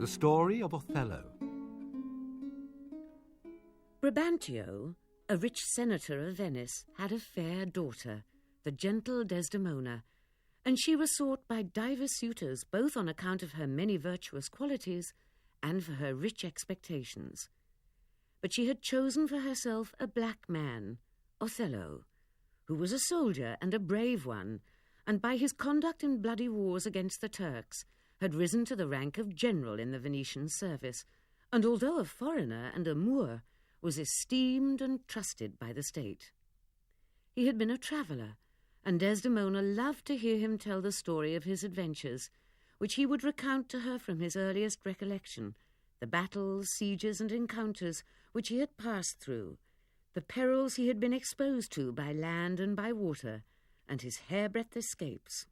The story of Othello. Brabantio, a rich senator of Venice, had a fair daughter, the gentle Desdemona, and she was sought by divers suitors, both on account of her many virtuous qualities and for her rich expectations. But she had chosen for herself a black man, Othello, who was a soldier and a brave one, and by his conduct in bloody wars against the Turks had risen to the rank of general in the Venetian service, and although a foreigner and a Moor, was esteemed and trusted by the state. He had been a traveller, and Desdemona loved to hear him tell the story of his adventures, which he would recount to her from his earliest recollection, the battles, sieges, and encounters which he had passed through, the perils he had been exposed to by land and by water, and his hairbreadth escapes.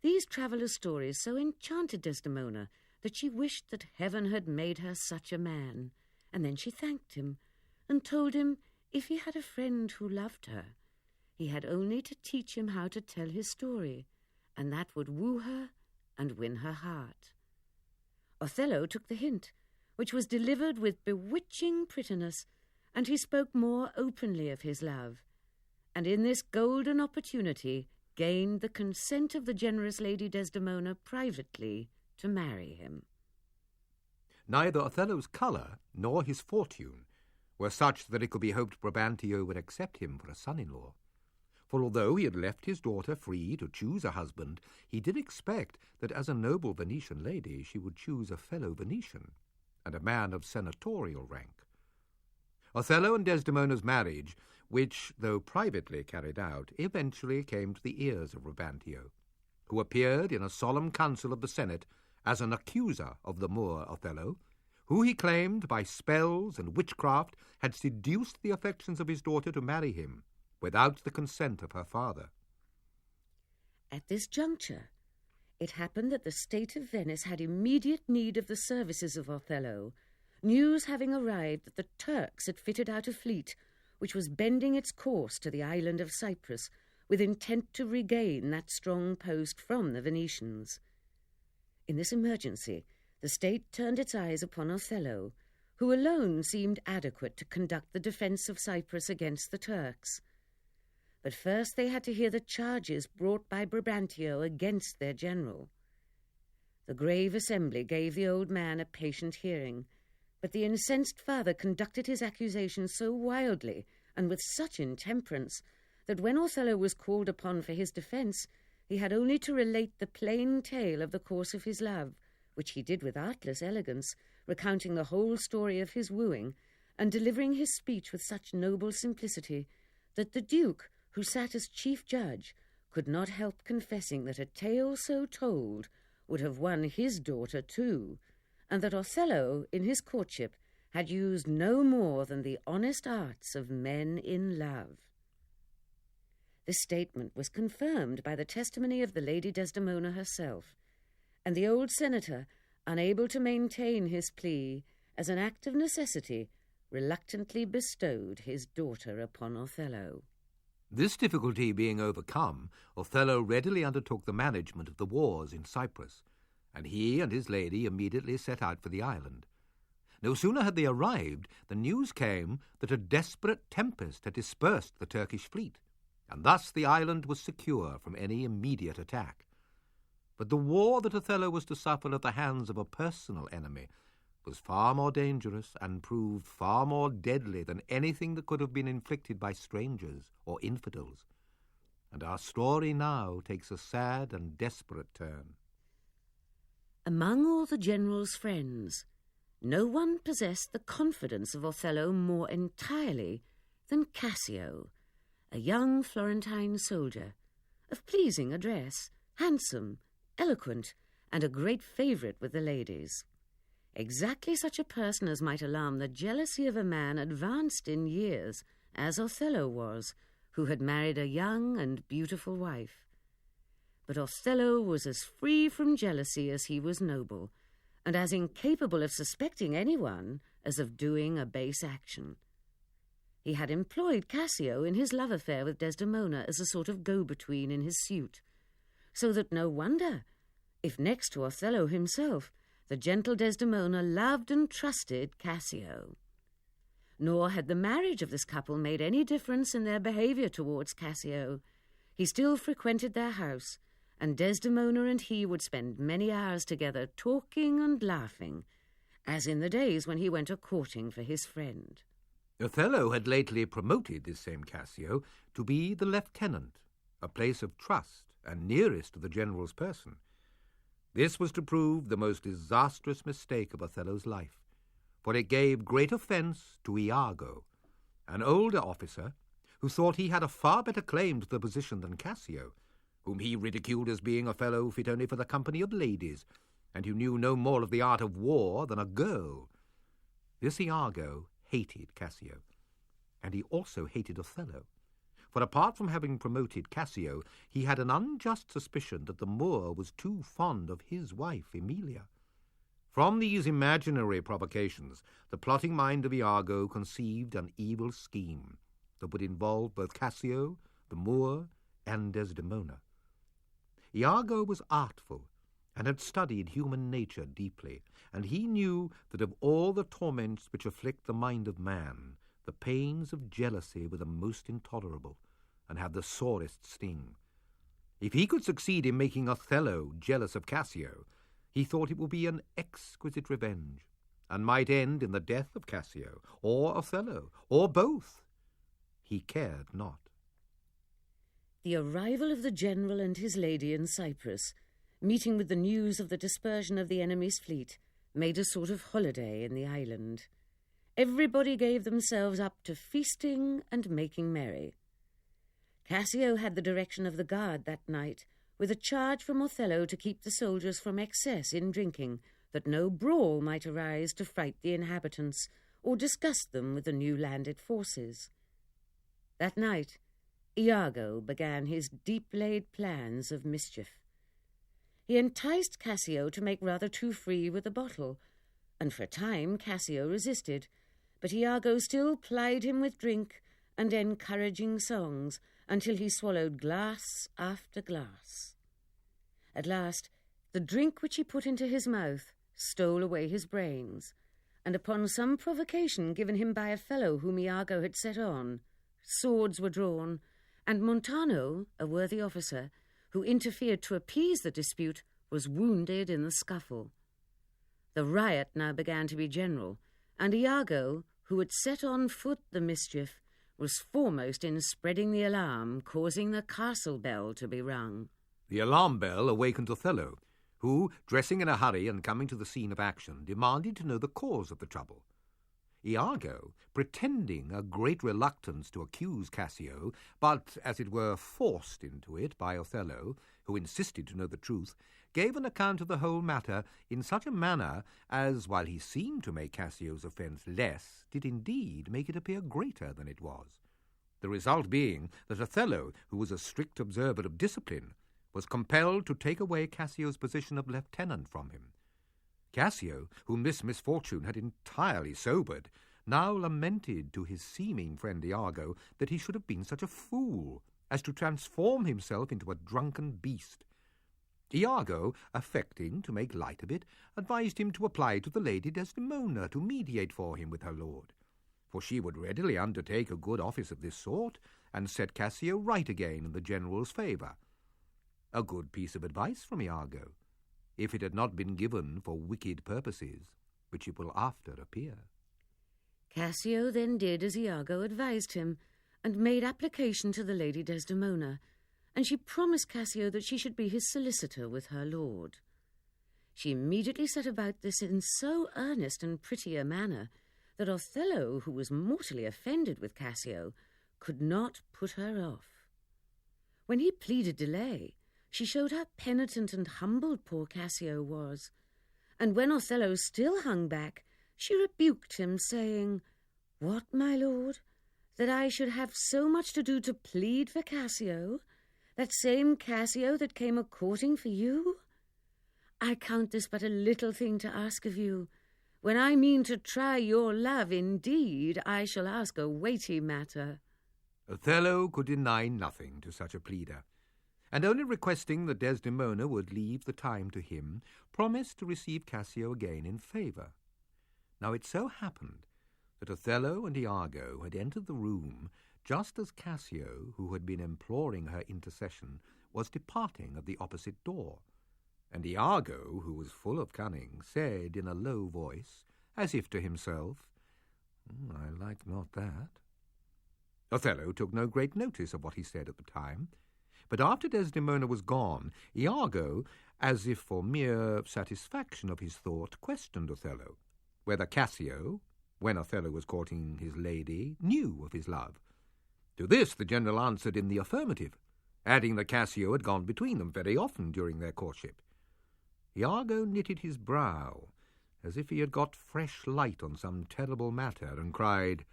These travellers' stories so enchanted Desdemona that she wished that heaven had made her such a man, and then she thanked him and told him if he had a friend who loved her, he had only to teach him how to tell his story, and that would woo her and win her heart. Othello took the hint, which was delivered with bewitching prettiness, and he spoke more openly of his love, and in this golden opportunity gained the consent of the generous Lady Desdemona privately to marry him. Neither Othello's colour nor his fortune were such that it could be hoped Brabantio would accept him for a son-in-law. For although he had left his daughter free to choose a husband, he did expect that as a noble Venetian lady she would choose a fellow Venetian, and a man of senatorial rank. Othello and Desdemona's marriage, which, though privately carried out, eventually came to the ears of Brabantio, who appeared in a solemn council of the Senate as an accuser of the Moor Othello, who he claimed by spells and witchcraft had seduced the affections of his daughter to marry him, without the consent of her father. At this juncture, it happened that the state of Venice had immediate need of the services of Othello, news having arrived that the Turks had fitted out a fleet which was bending its course to the island of Cyprus, with intent to regain that strong post from the Venetians. In this emergency, the state turned its eyes upon Othello, who alone seemed adequate to conduct the defence of Cyprus against the Turks. But first they had to hear the charges brought by Brabantio against their general. The grave assembly gave the old man a patient hearing, but the incensed father conducted his accusations so wildly and with such intemperance that when Othello was called upon for his defence, he had only to relate the plain tale of the course of his love, which he did with artless elegance, recounting the whole story of his wooing, and delivering his speech with such noble simplicity that the Duke, who sat as chief judge, could not help confessing that a tale so told would have won his daughter too, and that Othello, in his courtship, had used no more than the honest arts of men in love. This statement was confirmed by the testimony of the Lady Desdemona herself, and the old senator, unable to maintain his plea, as an act of necessity, reluctantly bestowed his daughter upon Othello. This difficulty being overcome, Othello readily undertook the management of the wars in Cyprus, and he and his lady immediately set out for the island. No sooner had they arrived than news came that a desperate tempest had dispersed the Turkish fleet, and thus the island was secure from any immediate attack. But the war that Othello was to suffer at the hands of a personal enemy was far more dangerous and proved far more deadly than anything that could have been inflicted by strangers or infidels. And our story now takes a sad and desperate turn. Among all the general's friends, no one possessed the confidence of Othello more entirely than Cassio, a young Florentine soldier, of pleasing address, handsome, eloquent, and a great favourite with the ladies. Exactly such a person as might alarm the jealousy of a man advanced in years, as Othello was, who had married a young and beautiful wife. But Othello was as free from jealousy as he was noble, and as incapable of suspecting anyone as of doing a base action. He had employed Cassio in his love affair with Desdemona as a sort of go-between in his suit, so that no wonder, if next to Othello himself, the gentle Desdemona loved and trusted Cassio. Nor had the marriage of this couple made any difference in their behaviour towards Cassio. He still frequented their house, and Desdemona and he would spend many hours together talking and laughing, as in the days when he went a-courting for his friend. Othello had lately promoted this same Cassio to be the lieutenant, a place of trust and nearest to the general's person. This was to prove the most disastrous mistake of Othello's life, for it gave great offence to Iago, an older officer who thought he had a far better claim to the position than Cassio, whom he ridiculed as being a fellow fit only for the company of ladies, and who knew no more of the art of war than a girl. This Iago hated Cassio, and he also hated Othello, for apart from having promoted Cassio, he had an unjust suspicion that the Moor was too fond of his wife Emilia. From these imaginary provocations, the plotting mind of Iago conceived an evil scheme that would involve both Cassio, the Moor, and Desdemona. Iago was artful and had studied human nature deeply, and he knew that of all the torments which afflict the mind of man, the pains of jealousy were the most intolerable and had the sorest sting. If he could succeed in making Othello jealous of Cassio, he thought it would be an exquisite revenge, and might end in the death of Cassio, or Othello, or both. He cared not. The arrival of the general and his lady in Cyprus, meeting with the news of the dispersion of the enemy's fleet, made a sort of holiday in the island. Everybody gave themselves up to feasting and making merry. Cassio had the direction of the guard that night, with a charge from Othello to keep the soldiers from excess in drinking, that no brawl might arise to fright the inhabitants or disgust them with the new landed forces. That night, Iago began his deep-laid plans of mischief. He enticed Cassio to make rather too free with the bottle, and for a time Cassio resisted, but Iago still plied him with drink and encouraging songs until he swallowed glass after glass. At last, the drink which he put into his mouth stole away his brains, and upon some provocation given him by a fellow whom Iago had set on, swords were drawn, and Montano, a worthy officer, who interfered to appease the dispute, was wounded in the scuffle. The riot now began to be general, and Iago, who had set on foot the mischief, was foremost in spreading the alarm, causing the castle bell to be rung. The alarm bell awakened Othello, who, dressing in a hurry and coming to the scene of action, demanded to know the cause of the trouble. Iago, pretending a great reluctance to accuse Cassio, but, as it were, forced into it by Othello, who insisted to know the truth, gave an account of the whole matter in such a manner as, while he seemed to make Cassio's offence less, did indeed make it appear greater than it was. The result being that Othello, who was a strict observer of discipline, was compelled to take away Cassio's position of lieutenant from him. Cassio, whom this misfortune had entirely sobered, now lamented to his seeming friend Iago that he should have been such a fool as to transform himself into a drunken beast. Iago, affecting to make light of it, advised him to apply to the lady Desdemona to mediate for him with her lord, for she would readily undertake a good office of this sort, and set Cassio right again in the general's favour. A good piece of advice from Iago, if it had not been given for wicked purposes, which it will after appear. Cassio then did as Iago advised him, and made application to the lady Desdemona, and she promised Cassio that she should be his solicitor with her lord. She immediately set about this in so earnest and pretty a manner that Othello, who was mortally offended with Cassio, could not put her off. When he pleaded delay, she showed how penitent and humbled poor Cassio was, and when Othello still hung back, she rebuked him, saying, "What, my lord, that I should have so much to do to plead for Cassio, that same Cassio that came a-courting for you? I count this but a little thing to ask of you. When I mean to try your love, indeed, I shall ask a weighty matter." Othello could deny nothing to such a pleader, and only requesting that Desdemona would leave the time to him, promised to receive Cassio again in favour. Now it so happened that Othello and Iago had entered the room just as Cassio, who had been imploring her intercession, was departing at the opposite door, and Iago, who was full of cunning, said in a low voice, as if to himself, "I like not that." Othello took no great notice of what he said at the time, but after Desdemona was gone, Iago, as if for mere satisfaction of his thought, questioned Othello whether Cassio, when Othello was courting his lady, knew of his love. To this the general answered in the affirmative, adding that Cassio had gone between them very often during their courtship. Iago knitted his brow, as if he had got fresh light on some terrible matter, and cried,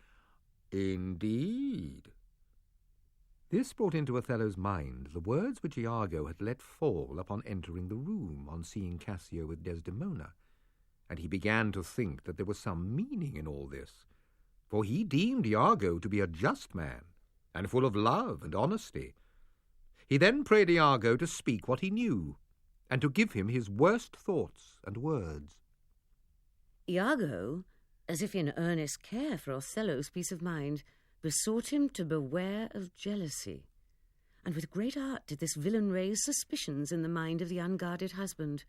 "Indeed?" This brought into Othello's mind the words which Iago had let fall upon entering the room on seeing Cassio with Desdemona, and he began to think that there was some meaning in all this, for he deemed Iago to be a just man, and full of love and honesty. He then prayed Iago to speak what he knew, and to give him his worst thoughts and words. Iago, as if in earnest care for Othello's peace of mind, besought him to beware of jealousy, and with great art did this villain raise suspicions in the mind of the unguarded husband.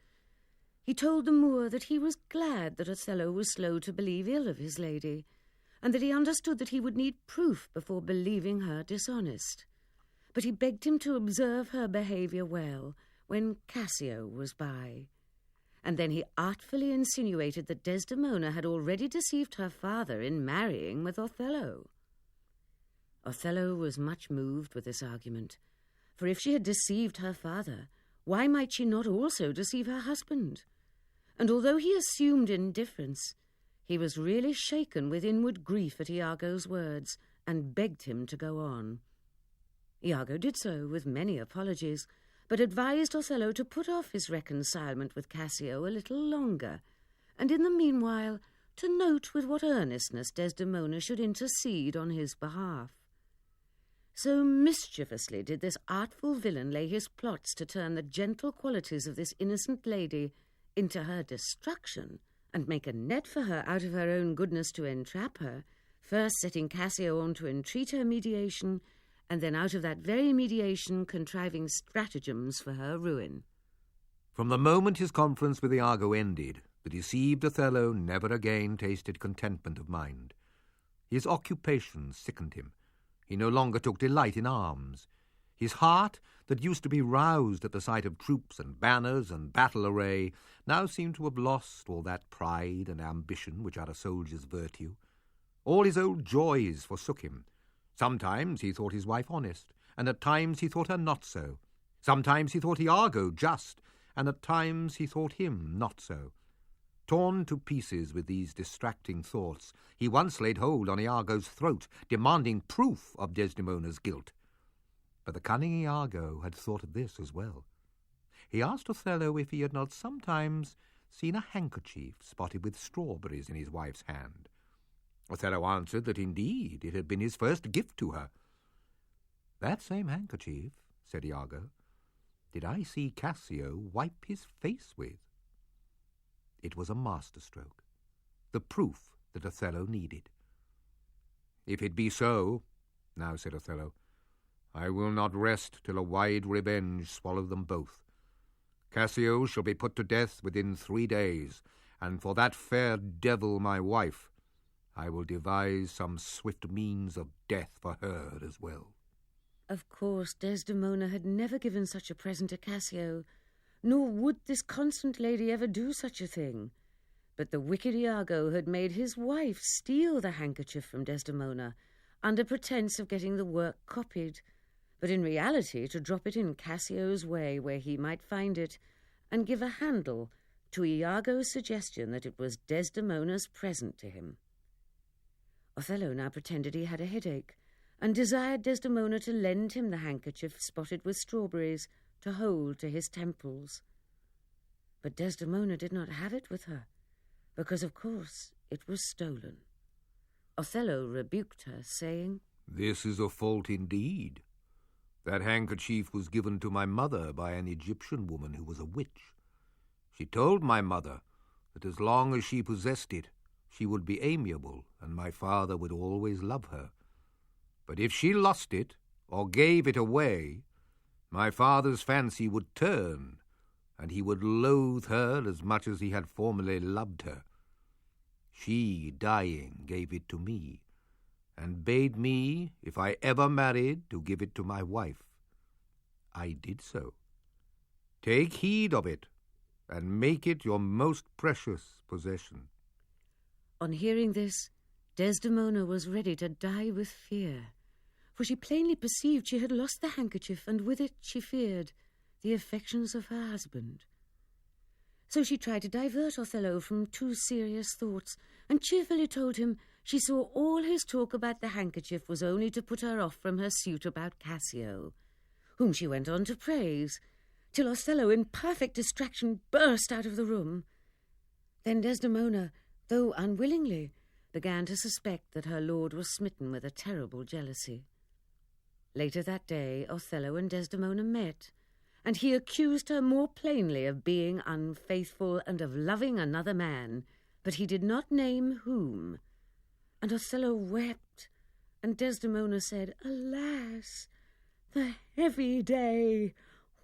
He told the Moor that he was glad that Othello was slow to believe ill of his lady, and that he understood that he would need proof before believing her dishonest. But he begged him to observe her behaviour well when Cassio was by, and then he artfully insinuated that Desdemona had already deceived her father in marrying with Othello. Othello was much moved with this argument, for if she had deceived her father, why might she not also deceive her husband? And although he assumed indifference, he was really shaken with inward grief at Iago's words, and begged him to go on. Iago did so with many apologies, but advised Othello to put off his reconcilement with Cassio a little longer, and in the meanwhile to note with what earnestness Desdemona should intercede on his behalf. So mischievously did this artful villain lay his plots to turn the gentle qualities of this innocent lady into her destruction, and make a net for her out of her own goodness to entrap her, first setting Cassio on to entreat her mediation, and then out of that very mediation contriving stratagems for her ruin. From the moment his conference with Iago ended, the deceived Othello never again tasted contentment of mind. His occupation sickened him. He no longer took delight in arms. His heart, that used to be roused at the sight of troops and banners and battle array, now seemed to have lost all that pride and ambition which are a soldier's virtue. All his old joys forsook him. Sometimes he thought his wife honest, and at times he thought her not so. Sometimes he thought Iago just, and at times he thought him not so. Torn to pieces with these distracting thoughts, he once laid hold on Iago's throat, demanding proof of Desdemona's guilt. But the cunning Iago had thought of this as well. He asked Othello if he had not sometimes seen a handkerchief spotted with strawberries in his wife's hand. Othello answered that indeed it had been his first gift to her. "That same handkerchief," said Iago, "did I see Cassio wipe his face with." It was a masterstroke, the proof that Othello needed. "If it be so," now said Othello, "I will not rest till a wide revenge swallow them both. Cassio shall be put to death within 3 days, and for that fair devil my wife, I will devise some swift means of death for her as well." Of course Desdemona had never given such a present to Cassio, nor would this constant lady ever do such a thing. But the wicked Iago had made his wife steal the handkerchief from Desdemona, under pretence of getting the work copied, but in reality to drop it in Cassio's way where he might find it, and give a handle to Iago's suggestion that it was Desdemona's present to him. Othello now pretended he had a headache, and desired Desdemona to lend him the handkerchief spotted with strawberries to hold to his temples. But Desdemona did not have it with her, because of course it was stolen. Othello rebuked her, saying, "This is a fault indeed. That handkerchief was given to my mother by an Egyptian woman who was a witch. She told my mother that as long as she possessed it, she would be amiable, and my father would always love her. But if she lost it, or gave it away, my father's fancy would turn, and he would loathe her as much as he had formerly loved her. She, dying, gave it to me, and bade me, if I ever married, to give it to my wife. I did so. Take heed of it, and make it your most precious possession. On hearing this, Desdemona was ready to die with fear, for she plainly perceived she had lost the handkerchief, and with it, she feared, the affections of her husband. So she tried to divert Othello from too serious thoughts, and cheerfully told him she saw all his talk about the handkerchief was only to put her off from her suit about Cassio, whom she went on to praise, till Othello, in perfect distraction, burst out of the room. Then Desdemona, though unwillingly, began to suspect that her lord was smitten with a terrible jealousy. Later that day, Othello and Desdemona met, and he accused her more plainly of being unfaithful and of loving another man, but he did not name whom. And Othello wept, and Desdemona said, "Alas, the heavy day!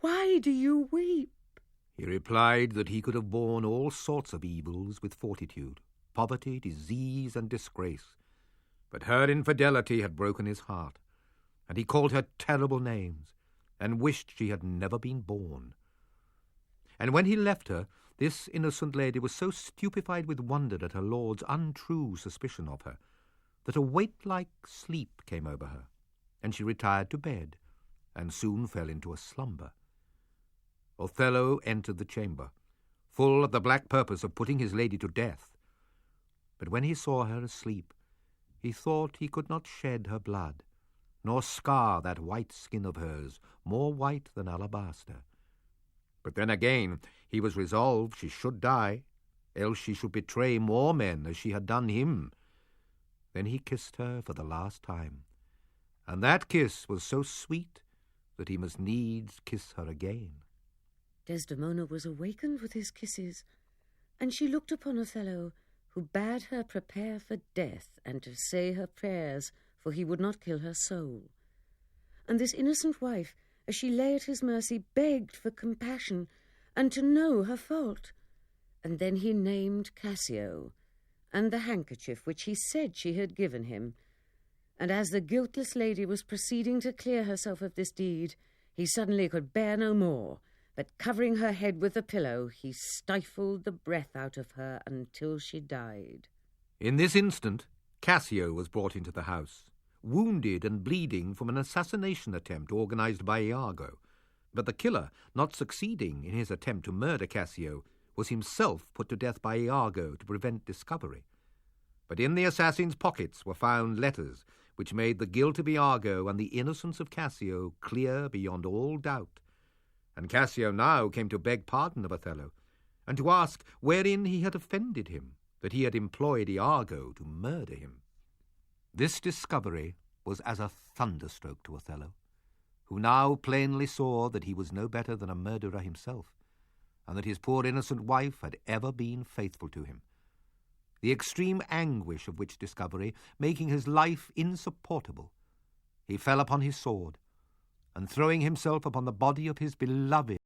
Why do you weep?" He replied that he could have borne all sorts of evils with fortitude, poverty, disease, and disgrace, but her infidelity had broken his heart, and he called her terrible names, and wished she had never been born. And when he left her, this innocent lady was so stupefied with wonder at her lord's untrue suspicion of her, that a weight-like sleep came over her, and she retired to bed, and soon fell into a slumber. Othello entered the chamber, full of the black purpose of putting his lady to death. But when he saw her asleep, he thought he could not shed her blood, nor scar that white skin of hers, more white than alabaster. But then again he was resolved she should die, else she should betray more men as she had done him. Then he kissed her for the last time, and that kiss was so sweet that he must needs kiss her again. Desdemona was awakened with his kisses, and she looked upon Othello, who bade her prepare for death and to say her prayers, for he would not kill her soul. And this innocent wife, as she lay at his mercy, begged for compassion and to know her fault. And then he named Cassio, and the handkerchief which he said she had given him. And as the guiltless lady was proceeding to clear herself of this deed, he suddenly could bear no more, but covering her head with the pillow, he stifled the breath out of her until she died. In this instant, Cassio was brought into the house, wounded and bleeding from an assassination attempt organized by Iago. But the killer, not succeeding in his attempt to murder Cassio, was himself put to death by Iago to prevent discovery. But in the assassin's pockets were found letters which made the guilt of Iago and the innocence of Cassio clear beyond all doubt. And Cassio now came to beg pardon of Othello, and to ask wherein he had offended him, that he had employed Iago to murder him. This discovery was as a thunderstroke to Othello, who now plainly saw that he was no better than a murderer himself, and that his poor innocent wife had ever been faithful to him. The extreme anguish of which discovery, making his life insupportable, he fell upon his sword, and throwing himself upon the body of his beloved,